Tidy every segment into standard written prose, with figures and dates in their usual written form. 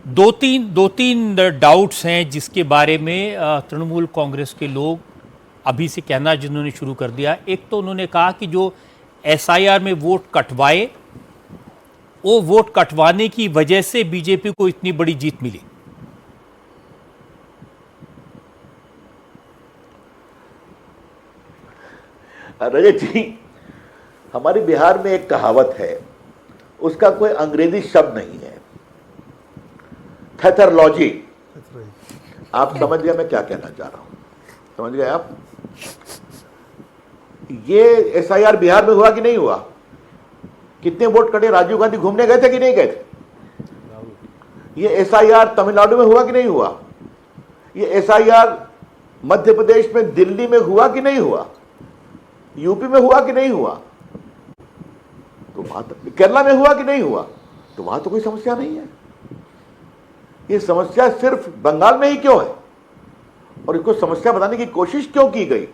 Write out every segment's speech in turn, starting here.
दो तीन डाउट्स हैं जिसके बारे में तृणमूल कांग्रेस के लोग अभी से कहना जिन्होंने शुरू कर दिया। एक तो उन्होंने कहा कि जो एसआईआर में वोट कटवाए, वो वोट कटवाने की वजह से बीजेपी को इतनी बड़ी जीत मिली। रजत जी, हमारे बिहार में एक कहावत है, उसका कोई अंग्रेजी शब्द नहीं है, थेथरलॉजी। आप समझ गए मैं क्या कहना चाह रहा हूं? समझ गए आप? ये एसआईआर बिहार में हुआ कि नहीं हुआ? कितने वोट कटे? राजीव गांधी घूमने गए थे कि नहीं गए थे? ये एसआईआर तमिलनाडु में हुआ कि नहीं हुआ? ये एसआईआर मध्य प्रदेश में, दिल्ली में हुआ कि नहीं हुआ? यूपी में हुआ कि नहीं हुआ? तो वहां तक केरला में हुआ कि नहीं हुआ? तो वहां तो कोई समस्या नहीं है। ये समस्या सिर्फ बंगाल में ही क्यों है, और इसको समस्या बताने की कोशिश क्यों की गई?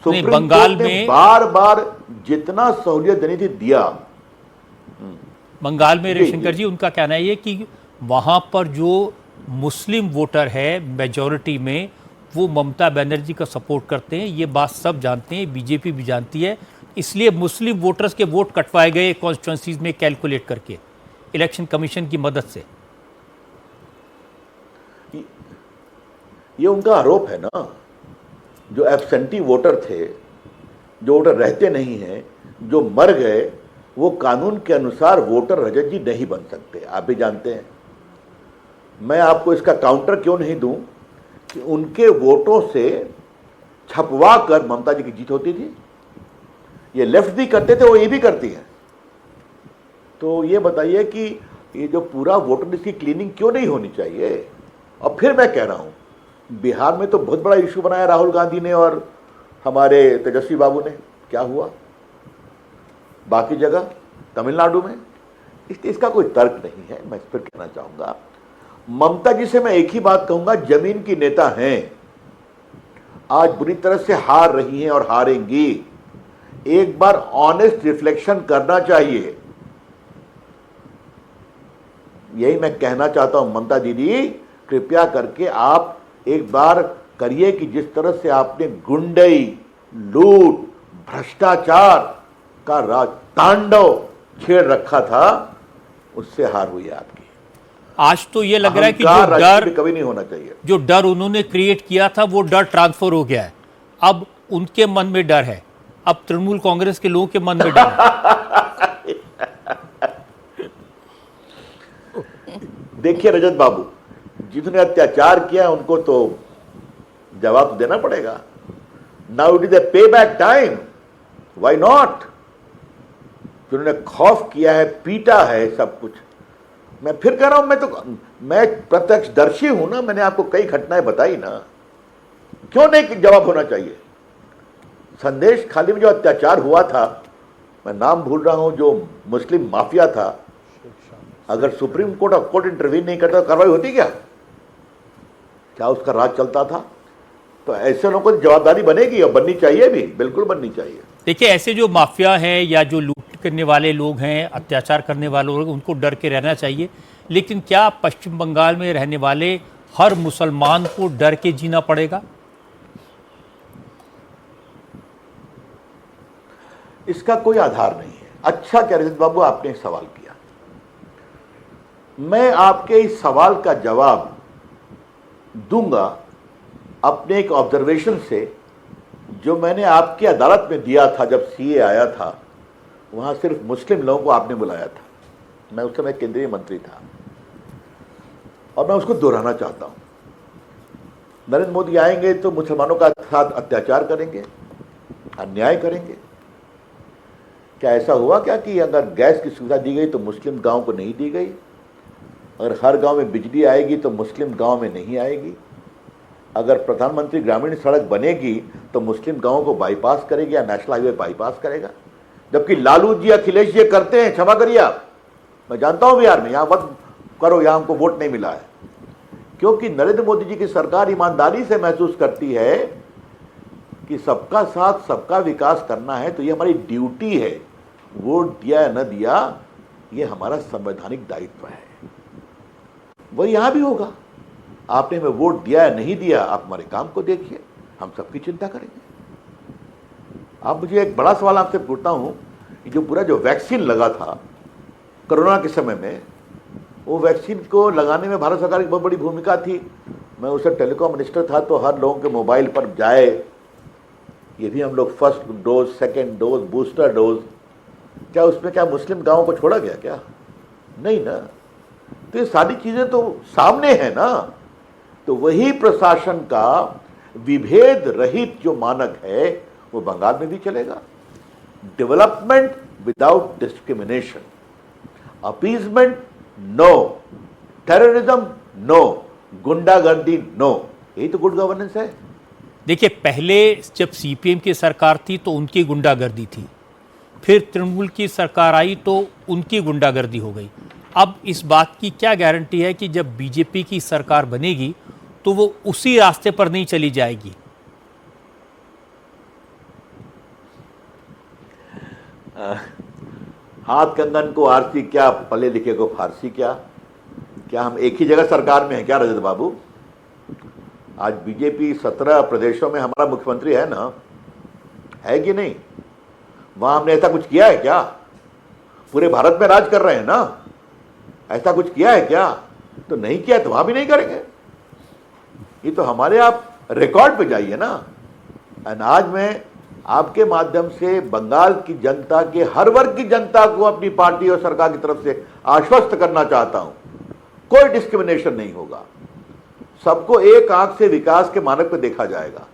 सुप्रीम बंगाल कोर्ट ने में बार बार जितना सहूलियत देनी थी दिया। बंगाल में रविशंकर जी, उनका कहना है कि वहां पर जो मुस्लिम वोटर है मेजॉरिटी में, वो ममता बनर्जी का सपोर्ट करते हैं। ये बात सब जानते हैं, बीजेपी भी जानती है। इसलिए मुस्लिम वोटर्स के वोट कटवाए गए कॉन्स्टिट्यूंसीज में कैलकुलेट करके इलेक्शन कमीशन की मदद से। ये उनका आरोप है ना। जो एब्सेंटी वोटर थे, जो वोटर रहते नहीं हैं, जो मर गए, वो कानून के अनुसार वोटर रजत जी नहीं बन सकते। आप भी जानते हैं। मैं आपको इसका काउंटर क्यों नहीं दूं कि उनके वोटों से छपवा कर ममता जी की जीत होती थी। ये लेफ्ट भी करते थे, वो ये भी करती है। तो ये बताइए कि ये जो पूरा वोटर लिस्ट की क्लीनिंग क्यों नहीं होनी चाहिए? और फिर मैं कह रहा हूं, बिहार में तो बहुत बड़ा इशू बनाया राहुल गांधी ने और हमारे तेजस्वी बाबू ने। क्या हुआ बाकी जगह? तमिलनाडु में इसका कोई तर्क नहीं है। मैं फिर कहना चाहूंगा, ममता जी से मैं एक ही बात कहूंगा, जमीन की नेता हैं, आज बुरी तरह से हार रही हैं और हारेंगी। एक बार ऑनेस्ट रिफ्लेक्शन करना चाहिए। यही मैं कहना चाहता हूं, ममता दीदी कृपया करके आप एक बार करिए कि जिस तरह से आपने गुंडई, लूट, भ्रष्टाचार का राज तांडव छेड़ रखा था, उससे हार हुई है आपकी। आज तो ये लग रहा है कि जो डर कभी नहीं होना चाहिए, जो डर उन्होंने क्रिएट किया था, वो डर ट्रांसफर हो गया है। अब उनके मन में डर है, अब तृणमूल कांग्रेस के लोगों के मन में डर है। देखिए रजत बाबू, जिन्होंने अत्याचार किया उनको तो जवाब तो देना पड़ेगा। नाउ इट इज अ पे बैक टाइम, व्हाई नॉट? जिन्होंने खौफ किया है, पीटा है, सब कुछ। मैं फिर कह रहा हूं, मैं प्रत्यक्षदर्शी हूं ना। मैंने आपको कई घटनाएं बताई ना। क्यों नहीं जवाब होना चाहिए? संदेश खाली में जो अत्याचार हुआ था, मैं नाम भूल रहा हूं, जो मुस्लिम माफिया था, अगर supreme court of court intervene नहीं करता तो कार्रवाई होती क्या उसका राज चलता था? तो ऐसे लोगों को जवाबदारी बनेगी और बननी चाहिए भी, बिल्कुल बननी चाहिए। देखिए, ऐसे जो माफिया हैं या जो लूट करने वाले लोग हैं, अत्याचार करने वाले लोग, उनको डर के रहना चाहिए। लेकिन क्या पश्चिम बंगाल में रहने वाले हर मुसलमान को डर के जीना पड़ेगा? इसका कोई आधार नहीं है। अच्छा क्या रजत बाबू, आपने एक सवाल किया। मैं आपके इस सवाल का जवाब दूंगा अपने एक ऑब्जर्वेशन से, जो मैंने आपकी अदालत में दिया था जब सीए आया था। वहां सिर्फ मुस्लिम लोगों को आपने बुलाया था। मैं उस समय केंद्रीय मंत्री था, और मैं उसको दोहराना चाहता हूं। नरेंद्र मोदी आएंगे तो मुसलमानों का साथ अत्याचार करेंगे, अन्याय करेंगे। क्या ऐसा हुआ क्या कि अगर गैस की सुविधा दी गई तो मुस्लिम गांव को नहीं दी गई? अगर हर गांव में बिजली आएगी तो मुस्लिम गांव में नहीं आएगी? अगर प्रधानमंत्री ग्रामीण सड़क बनेगी तो मुस्लिम गांवों को बाईपास करेगी या नेशनल हाईवे बाईपास करेगा? जबकि लालू जी, अखिलेश जी करते हैं। क्षमा करिए आप, मैं जानता हूं बिहार में, यहां मत करो, यहां हमको वोट नहीं मिला है। क्योंकि नरेंद्र मोदी जी की सरकार ईमानदारी से महसूस करती है कि सबका साथ सबका विकास करना है, तो ये हमारी ड्यूटी है। वोट दिया या न दिया, ये हमारा संवैधानिक दायित्व है। वही यहां भी होगा। आपने हमें वोट दिया या नहीं दिया, आप हमारे काम को देखिए, हम सबकी चिंता करेंगे। आप मुझे एक बड़ा सवाल आपसे पूछता हूं, जो पूरा जो वैक्सीन लगा था कोरोना के समय में, वो वैक्सीन को लगाने में भारत सरकार की बहुत बड़ी भूमिका थी। मैं उस वक्त टेलीकॉम मिनिस्टर था, तो हर लोगों के मोबाइल पर जाए, ये भी हम लोग first dose, second dose, booster dose, क्या उसमें क्या मुस्लिम गांवों को छोड़ा गया क्या? नहीं ना। तो ये सारी चीजें तो सामने है ना। तो वही प्रशासन का विभेद रहित जो मानक है वो बंगाल में भी चलेगा। Development without discrimination, appeasement no, terrorism no, गुंडागर्दी नो, यही तो गुड गवर्नेंस है। देखिए, पहले जब सीपीएम की सरकार थी तो उनकी गुंडागर्दी थी, फिर तृणमूल की सरकार आई तो उनकी गुंडागर्दी हो गई। अब इस बात की क्या गारंटी है कि जब बीजेपी की सरकार बनेगी तो वो उसी रास्ते पर नहीं चली जाएगी? हाथ कंगन को आरती क्या, पढ़े लिखे को फारसी क्या? क्या हम एक ही जगह सरकार में हैं क्या रजत बाबू? आज बीजेपी 17 प्रदेशों में हमारा मुख्यमंत्री है ना, है कि नहीं? वहां हमने ऐसा कुछ किया है क्या? पूरे भारत में राज कर रहे हैं ना, ऐसा कुछ किया है क्या? तो नहीं किया तो वहां भी नहीं करेंगे। ये तो हमारे, आप रिकॉर्ड पे जाइए ना। और आज मैं आपके माध्यम से बंगाल की जनता के, हर वर्ग की जनता को अपनी पार्टी और सरकार की तरफ से आश्वस्त करना चाहता हूं, कोई डिस्क्रिमिनेशन नहीं होगा। सबको एक आंख से विकास के मानक पे देखा जाएगा,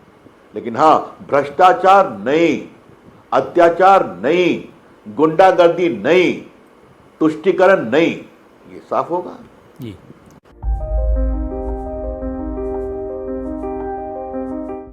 लेकिन हां, भ्रष्टाचार नहीं, अत्याचार नहीं, गुंडागर्दी नहीं, तुष्टीकरण नहीं, ये साफ होगा। जी।